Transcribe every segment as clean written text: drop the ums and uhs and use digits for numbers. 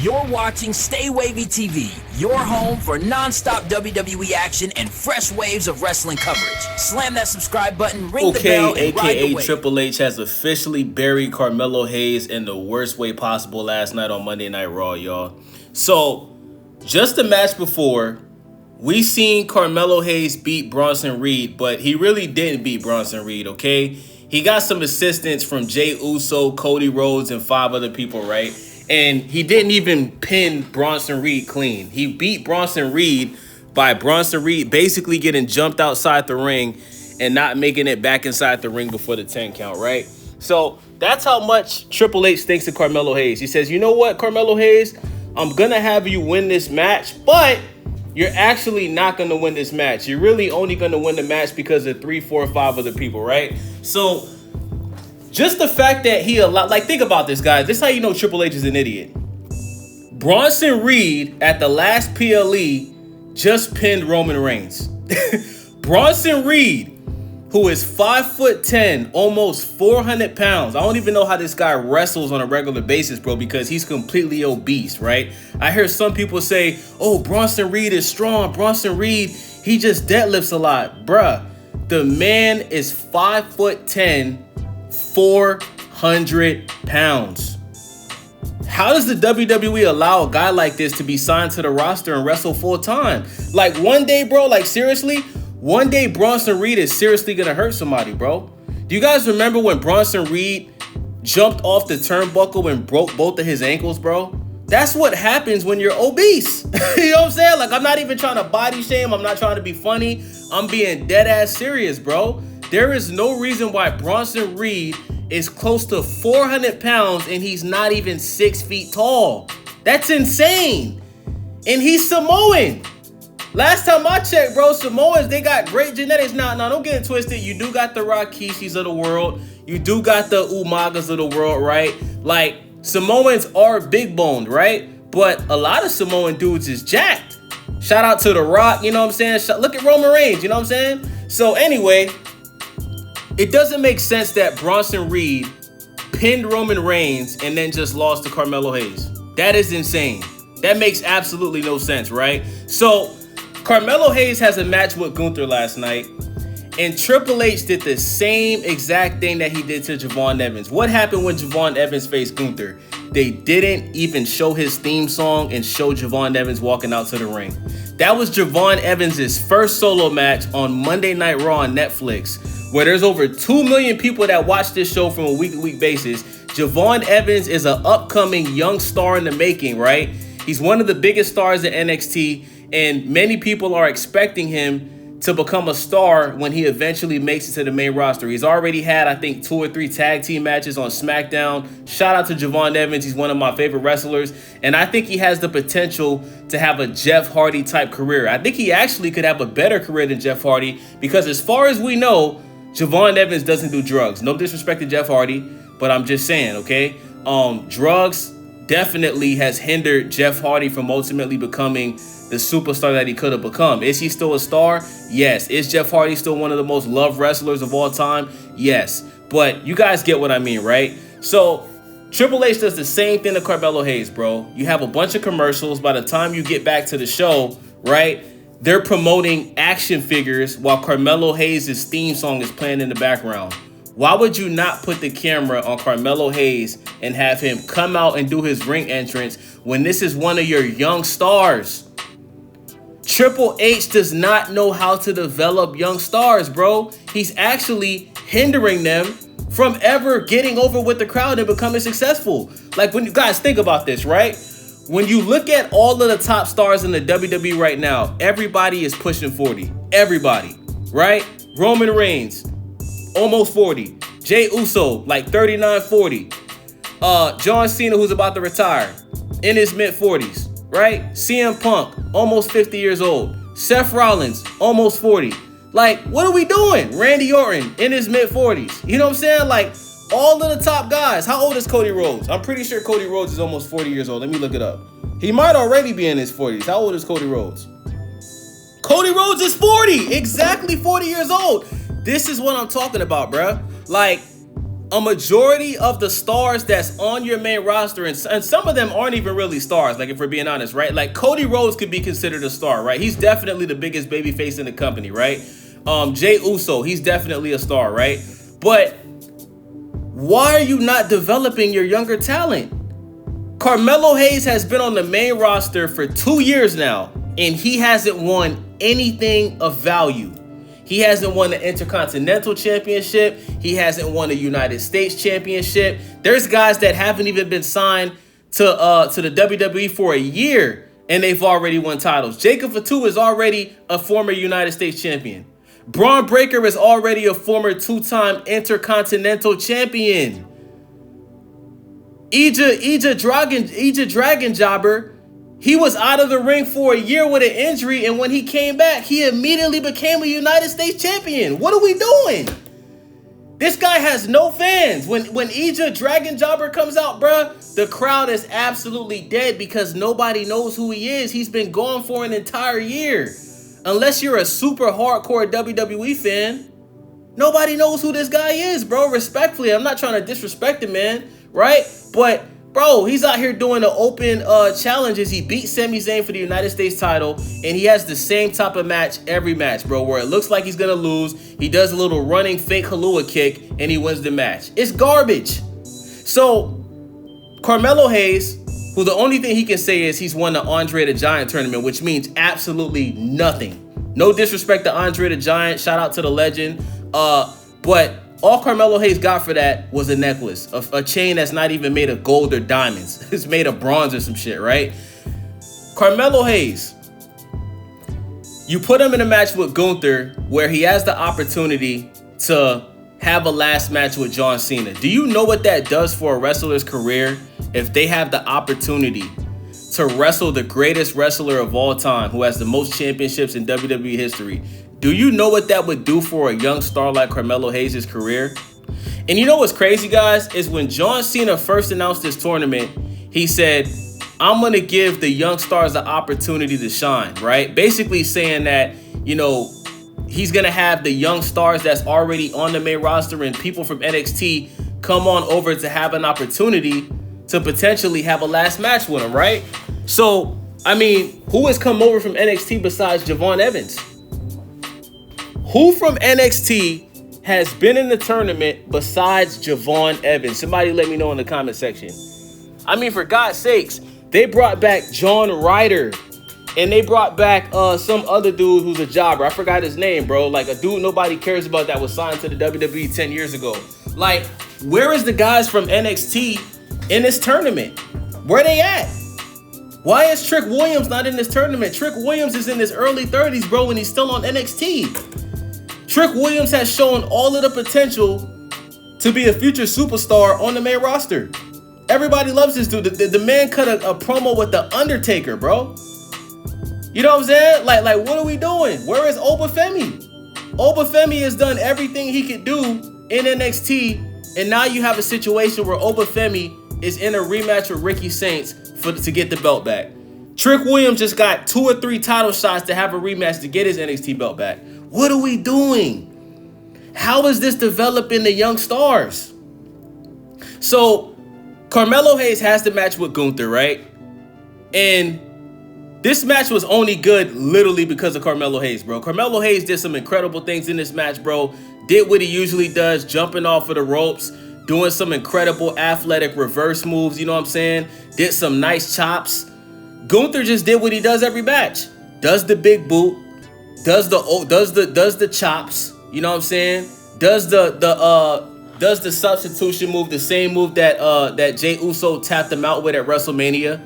You're watching StayWavyTV, your home for non-stop WWE action and fresh waves of wrestling coverage. Slam that subscribe button, ring the bell, and ride the wave. Triple H has officially buried Carmelo Hayes in the worst way possible last night on Monday Night Raw, y'all. So, just the match before, we seen Carmelo Hayes beat Bronson Reed, but he really didn't beat Bronson Reed, okay? He got some assistance from Jey Uso, Cody Rhodes, and 5 other people, right? And he didn't even pin Bronson Reed clean. He beat Bronson Reed by Bronson Reed basically getting jumped outside the ring and not making it back inside the ring before the 10 count, right? So that's how much Triple H thinks of Carmelo Hayes. He says, you know what, Carmelo Hayes? I'm going to have you win this match, but you're actually not going to win this match. You're really only going to win the match because of 3, 4, 5 other people, right? So just the fact that he allowed, like, think about this, guys. This is how you know Triple H is an idiot. Bronson Reed at the last PLE just pinned Roman Reigns. Bronson Reed, who is 5'10", almost 400 pounds. I don't even know how this guy wrestles on a regular basis, bro, because he's completely obese, right? I hear some people say, oh, Bronson Reed is strong. Bronson Reed, he just deadlifts a lot. Bruh, the man is 5'10", 400 pounds. How does the WWE allow a guy like this to be signed to the roster and wrestle full time? Like, one day, bro, like, seriously, one day Bronson Reed is seriously gonna hurt somebody, bro. Do you guys remember when Bronson Reed jumped off the turnbuckle and broke both of his ankles, bro? That's what happens when you're obese. You know what I'm saying? Like, I'm not even trying to body shame. I'm not trying to be funny. I'm being dead ass serious, bro. There is no reason why Bronson Reed is close to 400 pounds and he's not even 6 feet tall. That's insane. And he's Samoan. Last time I checked, bro, Samoans, they got great genetics. Now, don't get it twisted. You do got the Rikishis of the world. You do got the Umagas of the world, right? Like, Samoans are big boned, right? But a lot of Samoan dudes is jacked. Shout out to The Rock, you know what I'm saying? Look at Roman Reigns, you know what I'm saying? So anyway, it doesn't make sense that Bronson Reed pinned Roman Reigns and then just lost to Carmelo Hayes. That is insane. That makes absolutely no sense, right? So Carmelo Hayes has a match with Gunther last night, and Triple H did the same exact thing that he did to Javon Evans. What happened when Javon Evans faced Gunther? They didn't even show his theme song and show Javon Evans walking out to the ring. That was Javon Evans' first solo match on Monday Night Raw on Netflix, where there's over 2 million people that watch this show from a week-to-week basis. Javon Evans is an upcoming young star in the making, right? He's one of the biggest stars at NXT, and many people are expecting him to become a star when he eventually makes it to the main roster. He's already had, I think, 2 or 3 tag team matches on SmackDown. Shout out to Javon Evans. He's one of my favorite wrestlers. And I think he has the potential to have a Jeff Hardy type career. I think he actually could have a better career than Jeff Hardy, because as far as we know, Javon Evans doesn't do drugs. No disrespect to Jeff Hardy, but I'm just saying, okay? Drugs definitely has hindered Jeff Hardy from ultimately becoming the superstar that he could have become. Is he still a star? Yes. Is Jeff Hardy still one of the most loved wrestlers of all time? Yes. But you guys get what I mean, right? So Triple H does the same thing to Carmelo Hayes, bro. You have a bunch of commercials. By the time you get back to the show, right, they're promoting action figures while Carmelo Hayes' theme song is playing in the background. Why would you not put the camera on Carmelo Hayes and have him come out and do his ring entrance when this is one of your young stars? Triple H does not know how to develop young stars, bro. He's actually hindering them from ever getting over with the crowd and becoming successful. Like, when you guys think about this, right? When you look at all of the top stars in the WWE right now, everybody is pushing 40. Everybody, right? Roman Reigns, almost 40. Jey Uso, like 39, 40. John Cena, who's about to retire, in his mid-40s. Right? CM Punk, almost 50 years old. Seth Rollins, almost 40. Like, what are we doing? Randy Orton, in his mid-40s. You know what I'm saying? Like, all of the top guys. How old is Cody Rhodes? I'm pretty sure Cody Rhodes is almost 40 years old. Let me look it up. He might already be in his 40s. How old is Cody Rhodes? Cody Rhodes is 40. Exactly 40 years old. This is what I'm talking about, bruh. Like, a majority of the stars that's on your main roster, and some of them aren't even really stars, like if we're being honest, right? Like Cody Rhodes could be considered a star, right? He's definitely the biggest babyface in the company, right? Jey Uso, he's definitely a star, right? But why are you not developing your younger talent? Carmelo Hayes has been on the main roster for 2 years now, and he hasn't won anything of value. He hasn't won the Intercontinental Championship. He hasn't won the United States Championship. There's guys that haven't even been signed to the WWE for a year, and they've already won titles. Jacob Fatu is already a former United States champion. Braun Breaker is already a former 2-time Intercontinental champion. Ija Dragon Jobber, he was out of the ring for a year with an injury, and when he came back, he immediately became a United States champion. What are we doing? This guy has no fans. When Ija Dragon Jobber comes out, bruh, the crowd is absolutely dead because nobody knows who he is. He's been gone for an entire year. Unless you're a super hardcore WWE fan, nobody knows who this guy is, bro. Respectfully, I'm not trying to disrespect him, man, right? But bro, he's out here doing the open challenges. He beat Sami Zayn for the United States title, and he has the same type of match every match, bro, where it looks like he's gonna lose. He does a little running fake Halua kick, and he wins the match. It's garbage. So Carmelo Hayes, who the only thing he can say is he's won the Andre the Giant tournament, which means absolutely nothing. No disrespect to Andre the Giant. Shout out to the legend. But all Carmelo Hayes got for that was a necklace, a chain that's not even made of gold or diamonds. It's made of bronze or some shit, right? Carmelo Hayes, you put him in a match with Gunther where he has the opportunity to have a last match with John Cena. Do you know what that does for a wrestler's career if they have the opportunity to wrestle the greatest wrestler of all time who has the most championships in WWE history? Do you know what that would do for a young star like Carmelo Hayes' career? And you know what's crazy, guys, is when John Cena first announced this tournament, he said, I'm going to give the young stars the opportunity to shine, right? Basically saying that, you know, he's going to have the young stars that's already on the main roster and people from NXT come on over to have an opportunity to potentially have a last match with him, right? So, I mean, who has come over from NXT besides Javon Evans? Who from NXT has been in the tournament besides Javon Evans? Somebody let me know in the comment section. I mean, for God's sakes, they brought back John Ryder. And they brought back some other dude who's a jobber. I forgot his name, bro. Like a dude nobody cares about that was signed to the WWE 10 years ago. Like, where is the guys from NXT in this tournament? Where they at? Why is Trick Williams not in this tournament? Trick Williams is in his early 30s, bro, and he's still on NXT. Trick Williams has shown all of the potential to be a future superstar on the main roster. Everybody loves this dude. The man cut a promo with The Undertaker, bro. You know what I'm saying? Like, what are we doing? Where is Obafemi? Obafemi has done everything he could do in NXT, and now you have a situation where Obafemi is in a rematch with Ricky Saints to get the belt back. Trick Williams just got 2 or 3 title shots to have a rematch to get his NXT belt back. What are we doing? How is this developing the young stars? So, Carmelo Hayes has the match with Gunther, right? And this match was only good literally because of Carmelo Hayes, bro. Carmelo Hayes did some incredible things in this match, bro. Did what he usually does, jumping off of the ropes, doing some incredible athletic reverse moves, you know what I'm saying? Did some nice chops. Gunther just did what he does every match. Does the big boot, does the chops, you know what I'm saying? Does the substitution move, the same move that Jey Uso tapped him out with at WrestleMania.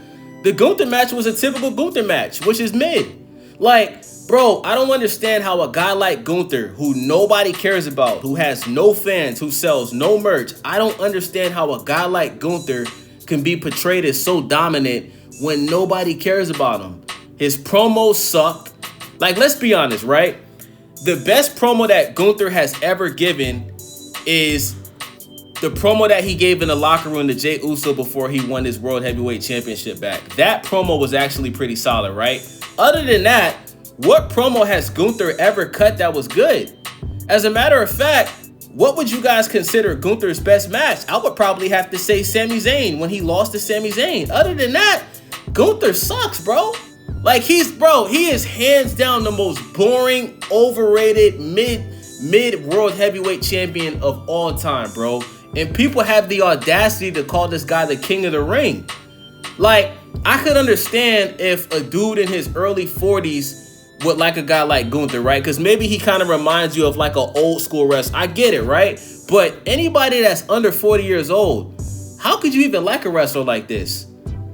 The Gunther match was a typical Gunther match, which is mid. Like, bro, I don't understand how a guy like Gunther, who nobody cares about, who has no fans, who sells no merch, I don't understand how a guy like Gunther can be portrayed as so dominant when nobody cares about him. His promos suck. Like, let's be honest, right? The best promo that Gunther has ever given is the promo that he gave in the locker room to Jey Uso before he won his World Heavyweight Championship back. That promo was actually pretty solid, right? Other than that, what promo has Gunther ever cut that was good? As a matter of fact, what would you guys consider Gunther's best match? I would probably have to say Sami Zayn when he lost to Sami Zayn. Other than that, Gunther sucks, bro. Like he is hands down the most boring, overrated, mid world heavyweight champion of all time, bro. And people have the audacity to call this guy the king of the ring. Like, I could understand if a dude in his early 40s would like a guy like Gunther, right? Because maybe he kind of reminds you of like an old school wrestler. I get it, right? But anybody that's under 40 years old, how could you even like a wrestler like this?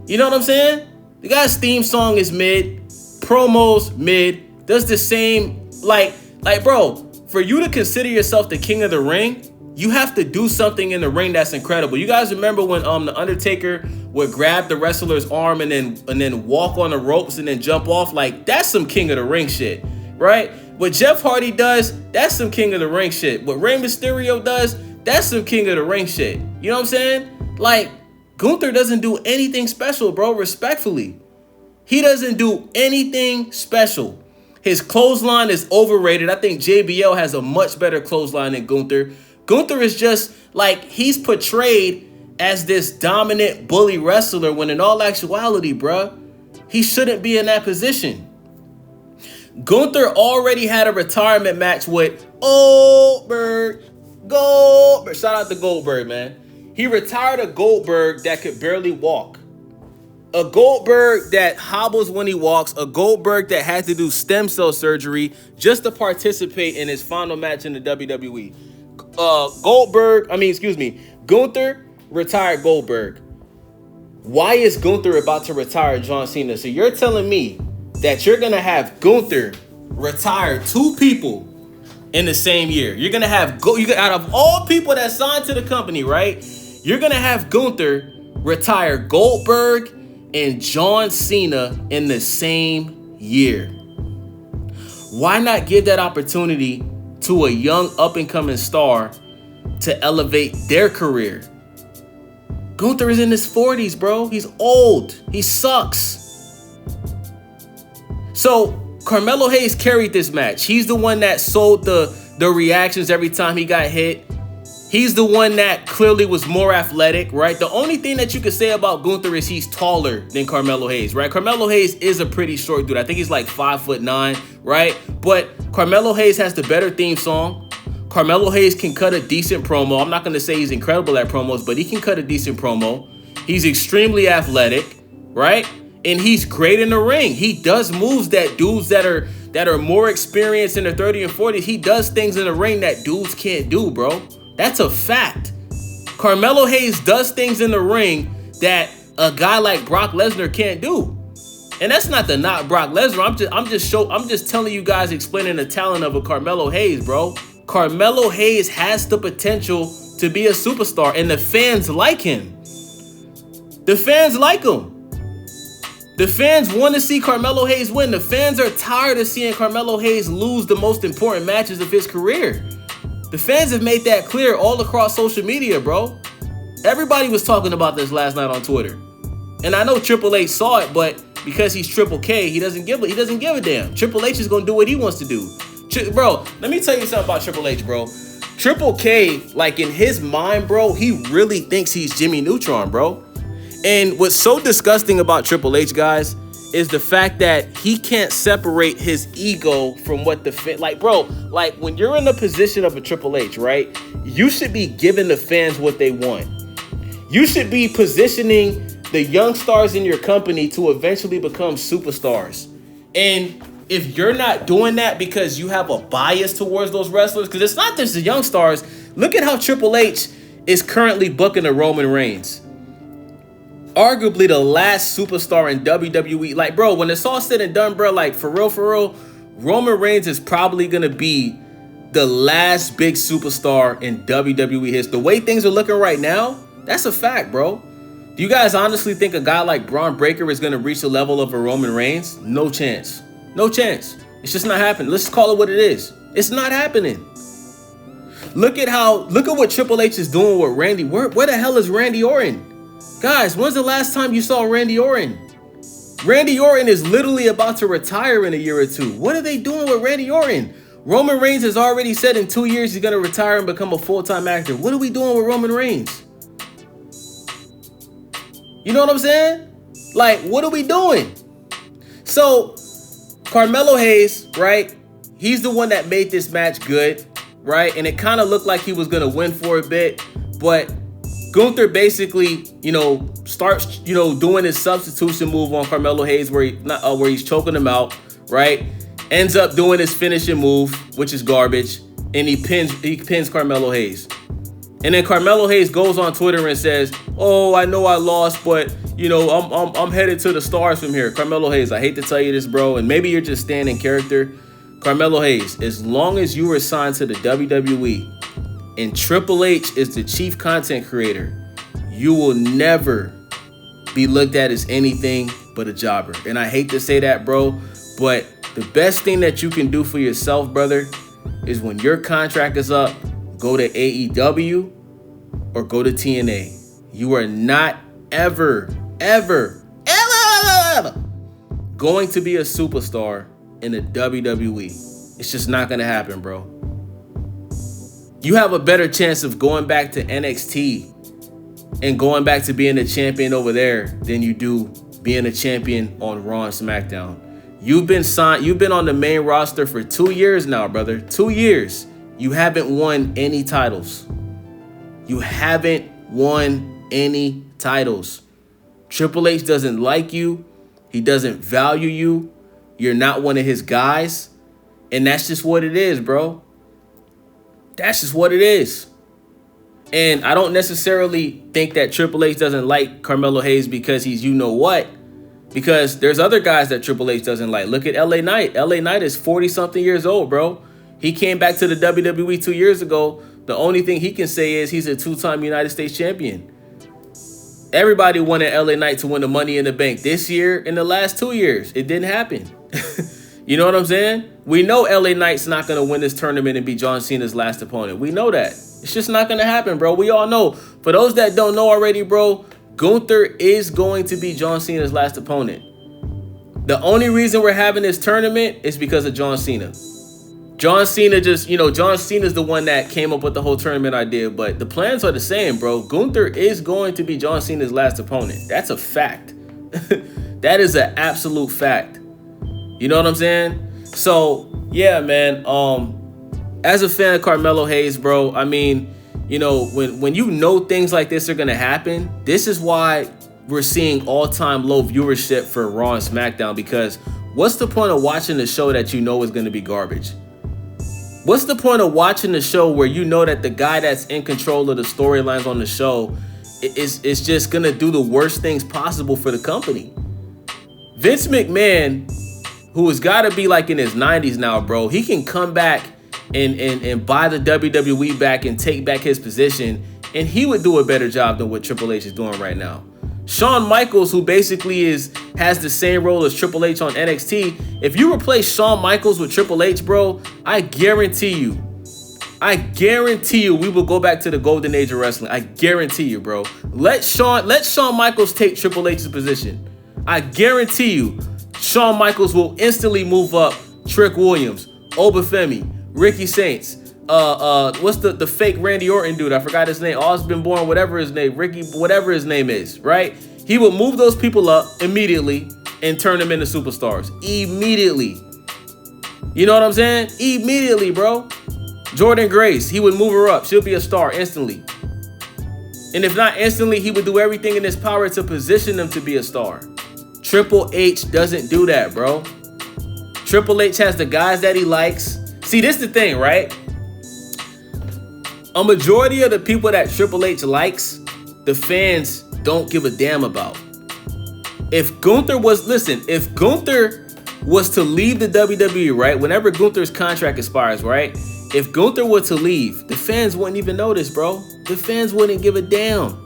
You know what I'm saying? The guy's theme song is mid, promos mid, does the same, like bro, for you to consider yourself the king of the ring, you have to do something in the ring that's incredible. You guys remember when the Undertaker would grab the wrestler's arm and then walk on the ropes and then jump off? Like, that's some king of the ring shit, right? What Jeff Hardy does, that's some king of the ring shit. What Rey Mysterio does, that's some king of the ring shit. You know what I'm saying? Like, Gunther doesn't do anything special, bro, respectfully. He doesn't do anything special. His clothesline is overrated. I think JBL has a much better clothesline than Gunther. Gunther is just like, he's portrayed as this dominant bully wrestler when in all actuality, bruh, he shouldn't be in that position. Gunther already had a retirement match with Goldberg. Shout out to Goldberg, man. He retired a Goldberg that could barely walk. A Goldberg that hobbles when he walks. A Goldberg that had to do stem cell surgery just to participate in his final match in the WWE. Gunther retired Goldberg. Why is Gunther about to retire John Cena? So you're telling me that you're going to have Gunther retire two people in the same year. You're going to have, out of all people that signed to the company, right? You're going to have Gunther retire Goldberg and John Cena in the same year. Why not give that opportunity to a young up-and-coming star to elevate their career? Gunther is in his 40s, bro. He's old. He sucks. So Carmelo Hayes carried this match. He's the one that sold the reactions every time he got hit. He's the one that clearly was more athletic, right? The only thing that you could say about Gunther is he's taller than Carmelo Hayes, right? Carmelo Hayes is a pretty short dude. I think he's like 5'9", right? But Carmelo Hayes has the better theme song. Carmelo Hayes can cut a decent promo. I'm not going to say he's incredible at promos, but he can cut a decent promo. He's extremely athletic, right? And he's great in the ring. He does moves that dudes that are more experienced in their 30 and 40s, he does things in the ring that dudes can't do, bro. That's a fact. Carmelo Hayes does things in the ring that a guy like Brock Lesnar can't do. And that's not the knock Brock Lesnar. I'm just telling you guys, explaining the talent of a Carmelo Hayes, bro. Carmelo Hayes has the potential to be a superstar, and the fans like him. The fans like him. The fans want to see Carmelo Hayes win. The fans are tired of seeing Carmelo Hayes lose the most important matches of his career. The fans have made that clear all across social media, bro. Everybody was talking about this last night on Twitter. And I know Triple H saw it, but because he's Triple K, he doesn't give a damn. Triple H is going to do what he wants to do. Bro, let me tell you something about Triple H, bro. Triple K, like in his mind, bro, he really thinks he's Jimmy Neutron, bro. And what's so disgusting about Triple H, guys, is the fact that he can't separate his ego from what like, bro, like when you're in the position of a Triple H, right? You should be giving the fans what they want. You should be positioning the young stars in your company to eventually become superstars. And if you're not doing that because you have a bias towards those wrestlers, because it's not just the young stars. Look at how Triple H is currently booking the Roman Reigns. Arguably the last superstar in WWE. Like, bro, when it's all said and done, bro, like, for real, Roman Reigns is probably going to be the last big superstar in WWE history. The way things are looking right now, that's a fact, bro. Do you guys honestly think a guy like Braun Breaker is going to reach the level of a Roman Reigns? No chance. No chance. It's just not happening. Let's call it what it is. It's not happening. Look at what Triple H is doing with Randy. Where the hell is Randy Orton? Guys, when's the last time you saw Randy Orton? Randy Orton is literally about to retire in a year or two. What are they doing with Randy Orton? Roman Reigns has already said in 2 years he's going to retire and become a full-time actor. What are we doing with Roman Reigns? You know what I'm saying? Like, what are we doing? So, Carmelo Hayes, right? He's the one that made this match good, right? And it kind of looked like he was going to win for a bit. But Gunther basically, starts, doing his substitution move on Carmelo Hayes where he's choking him out, right? Ends up doing his finishing move, which is garbage, and he pins Carmelo Hayes. And then Carmelo Hayes goes on Twitter and says, "Oh, I know I lost, but I'm headed to the stars from here." Carmelo Hayes, I hate to tell you this, bro, and maybe you're just staying in character. Carmelo Hayes, as long as you were signed to the WWE and Triple H is the chief content creator, you will never be looked at as anything but a jobber. And I hate to say that, bro, but the best thing that you can do for yourself, brother, is when your contract is up, go to AEW or go to TNA. You are not ever going to be a superstar in the WWE. It's just not going to happen, bro. You have a better chance of going back to NXT and going back to being a champion over there than you do being a champion on Raw and SmackDown. You've been signed. You've been on the main roster for 2 years now, brother. 2 years. You haven't won any titles. You haven't won any titles. Triple H doesn't like you. He doesn't value you. You're not one of his guys. And that's just what it is, bro. That's just what it is. And I don't necessarily think that Triple H doesn't like Carmelo Hayes because he's you-know-what. Because there's other guys that Triple H doesn't like. Look at LA Knight. LA Knight is 40-something years old, bro. He came back to the WWE 2 years ago. The only thing he can say is he's a 2-time United States champion. Everybody wanted LA Knight to win the Money in the Bank this year. In the last 2 years, it didn't happen. You know what I'm saying? We know LA Knight's not going to win this tournament and be John Cena's last opponent. We know that. It's just not going to happen, bro. We all know. For those that don't know already, bro, Gunther is going to be John Cena's last opponent. The only reason we're having this tournament is because of John Cena. John Cena John Cena's the one that came up with the whole tournament idea, but the plans are the same, bro. Gunther is going to be John Cena's last opponent. That's a fact. That is an absolute fact. You know what I'm saying? So, yeah, man. As a fan of Carmelo Hayes, bro, I mean, when you know things like this are going to happen, this is why we're seeing all-time low viewership for Raw and SmackDown, because what's the point of watching a show that you know is going to be garbage? What's the point of watching the show where you know that the guy that's in control of the storylines on the show is just going to do the worst things possible for the company? Vince McMahon, who has got to be like in his 90s now, bro, he can come back and buy the WWE back and take back his position, and he would do a better job than what Triple H is doing right now. Shawn Michaels, who basically has the same role as Triple H on NXT, if you replace Shawn Michaels with Triple H, bro, I guarantee you we will go back to the golden age of wrestling. I guarantee you, bro. Let Shawn Michaels take Triple H's position. I guarantee you Shawn Michaels will instantly move up Trick Williams, Obafemi, Ricky Saints, what's the fake Randy Orton dude? I forgot his name. Osborne Born, whatever his name, Ricky, whatever his name is, right? He would move those people up immediately and turn them into superstars. Immediately. You know what I'm saying? Immediately, bro. Jordan Grace, he would move her up. She'll be a star instantly. And if not instantly, he would do everything in his power to position them to be a star. Triple H doesn't do that, bro. Triple H has the guys that he likes. See, this is the thing, right? A majority of the people that Triple H likes, the fans don't give a damn about. If Gunther was to leave the WWE, right? Whenever Gunther's contract expires, right? If Gunther were to leave, the fans wouldn't even notice, bro. The fans wouldn't give a damn.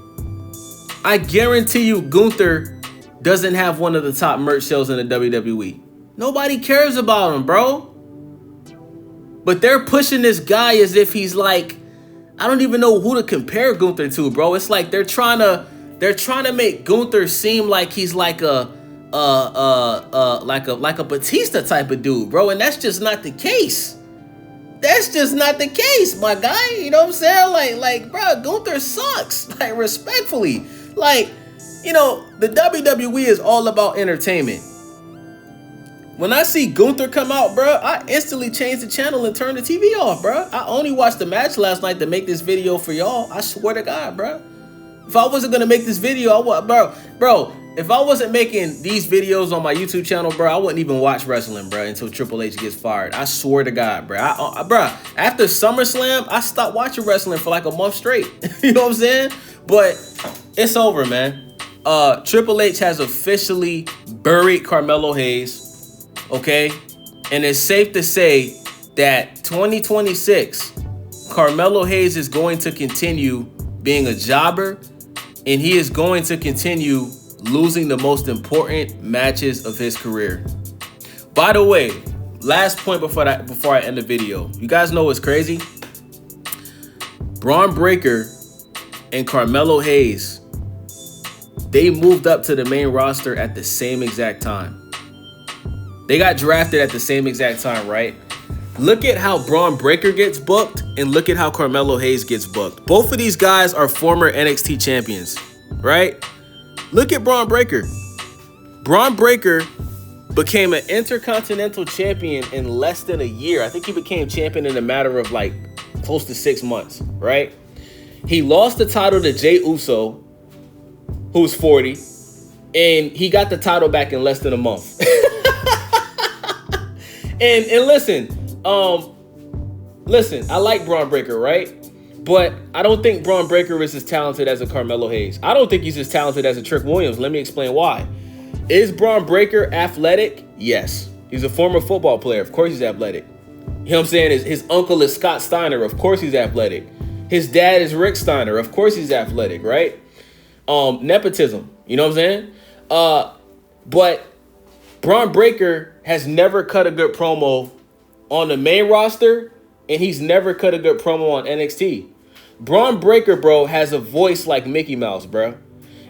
I guarantee you Gunther doesn't have one of the top merch sales in the WWE. Nobody cares about him, bro. But they're pushing this guy as if he's like, I don't even know who to compare Gunther to, bro. It's like they're trying to make Gunther seem like he's like a Batista type of dude, bro, and that's just not the case. That's just not the case, my guy. You know what I'm saying? Like, bro, Gunther sucks. Like, respectfully. Like, you know, the WWE is all about entertainment. When I see Gunther come out, bro, I instantly change the channel and turn the TV off, bro. I only watched the match last night to make this video for y'all. I swear to God, bro. If I wasn't gonna make this video, bro, if I wasn't making these videos on my YouTube channel, bro, I wouldn't even watch wrestling, bro, until Triple H gets fired. I swear to God, bro. Bro, after SummerSlam, I stopped watching wrestling for like a month straight. You know what I'm saying? But it's over, man. Triple H has officially buried Carmelo Hayes, okay? And it's safe to say that 2026, Carmelo Hayes is going to continue being a jobber, and he is going to continue losing the most important matches of his career. By the way, last point before I end the video. You guys know what's crazy? Braun Breaker and Carmelo Hayes, they moved up to the main roster at the same exact time. They got drafted at the same exact time, right? Look at how Braun Breaker gets booked and look at how Carmelo Hayes gets booked. Both of these guys are former NXT champions, right? Look at Braun Breaker. Braun Breaker became an Intercontinental champion in less than a year. I think he became champion in a matter of like close to 6 months, right? He lost the title to Jey Uso, who's 40, and he got the title back in less than a month. and listen, I like Braun Breaker, right? But I don't think Braun Breaker is as talented as a Carmelo Hayes. I don't think he's as talented as a Trick Williams. Let me explain why. Is Braun Breaker athletic? Yes. He's a former football player. Of course he's athletic. You know what I'm saying? His uncle is Scott Steiner. Of course he's athletic. His dad is Rick Steiner. Of course he's athletic, right? Nepotism. You know what I'm saying? But Braun Breaker has never cut a good promo on the main roster, and he's never cut a good promo on NXT. Braun Breaker, bro, has a voice like Mickey Mouse, bro.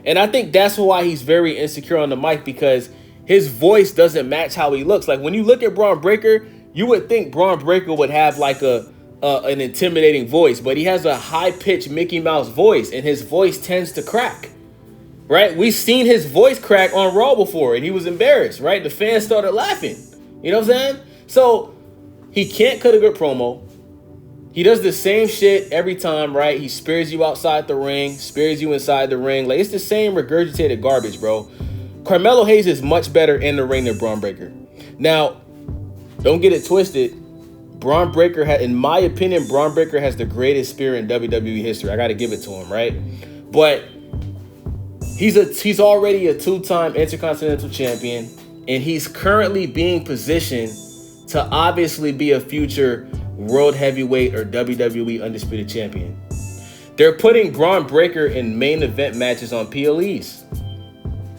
And I think that's why he's very insecure on the mic, because his voice doesn't match how he looks. Like, when you look at Braun Breaker, you would think Braun Breaker would have like an intimidating voice, but he has a high-pitched Mickey Mouse voice, and his voice tends to crack, right? We've seen his voice crack on Raw before, and he was embarrassed, right? The fans started laughing. You know what I'm saying? So he can't cut a good promo. He does the same shit every time, right? He spears you outside the ring, spears you inside the ring. Like, it's the same regurgitated garbage, bro. Carmelo Hayes is much better in the ring than Braun Breaker. Now, don't get it twisted. Braun Breaker, in my opinion, Braun Breaker has the greatest spear in WWE history. I got to give it to him, right? But he's already a 2-time Intercontinental champion, and he's currently being positioned to obviously be a future World Heavyweight or WWE Undisputed Champion. They're putting Braun Breaker in main event matches on PLEs,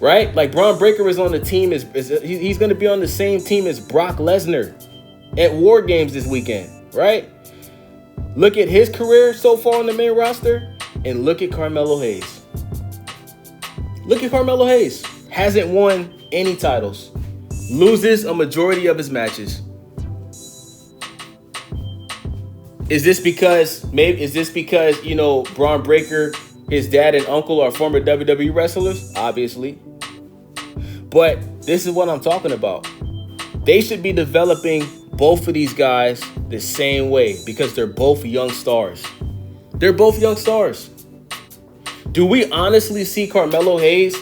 right? Like, Braun Breaker is on the team, he's going to be on the same team as Brock Lesnar at War Games this weekend, right? Look at his career so far on the main roster, and look at Carmelo Hayes. Look at Carmelo Hayes. Hasn't won any titles. Loses a majority of his matches. Is this because, you know, Braun Breaker, his dad and uncle are former WWE wrestlers? Obviously. But this is what I'm talking about. They should be developing both of these guys the same way, because they're both young stars. They're both young stars. Do we honestly see Carmelo Hayes?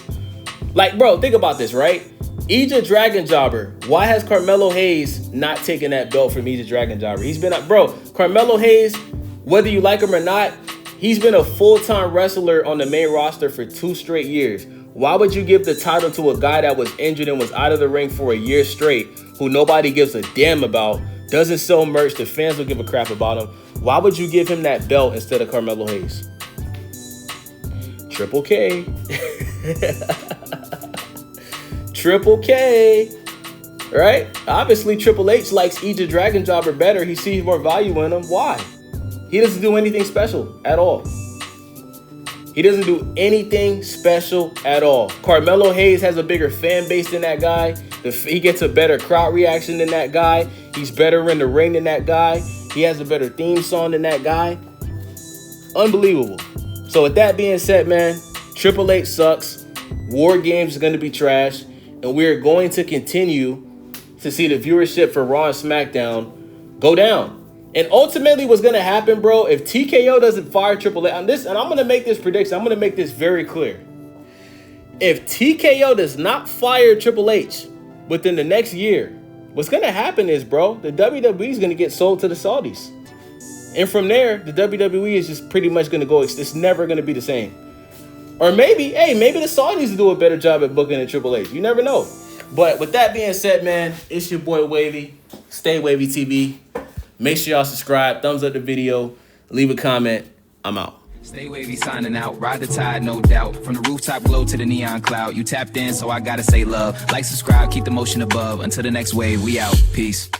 Like, bro, think about this, right? Eja Dragon Jobber. Why has Carmelo Hayes not taken that belt from Eja Dragon Jobber? He's been, bro, Carmelo Hayes, whether you like him or not, he's been a full-time wrestler on the main roster for 2 straight years. Why would you give the title to a guy that was injured and was out of the ring for a year straight, who nobody gives a damn about, doesn't sell merch, the fans don't give a crap about him? Why would you give him that belt instead of Carmelo Hayes? Triple K. Triple K. Right? Obviously, Triple H likes Eja Dragon Jobber better. He sees more value in him. Why? He doesn't do anything special at all. He doesn't do anything special at all. Carmelo Hayes has a bigger fan base than that guy. He gets a better crowd reaction than that guy. He's better in the ring than that guy. He has a better theme song than that guy. Unbelievable. So with that being said, man, Triple H sucks. War Games is going to be trash. And we're going to continue to see the viewership for Raw and SmackDown go down. And ultimately what's going to happen, bro, if TKO doesn't fire Triple H on this, and I'm going to make this prediction, I'm going to make this very clear. If TKO does not fire Triple H within the next year, what's going to happen is, bro, the WWE is going to get sold to the Saudis. And from there, the WWE is just pretty much going to go, it's never going to be the same. Or maybe, hey, maybe the Saudis do a better job at booking than Triple H. You never know. But with that being said, man, it's your boy Wavy. StayWavyTV. Make sure y'all subscribe, thumbs up the video, leave a comment. I'm out. Stay wavy signing out, ride the tide, no doubt. From the rooftop glow to the neon cloud. You tapped in, so I gotta say love. Like, subscribe, keep the motion above. Until the next wave, we out. Peace.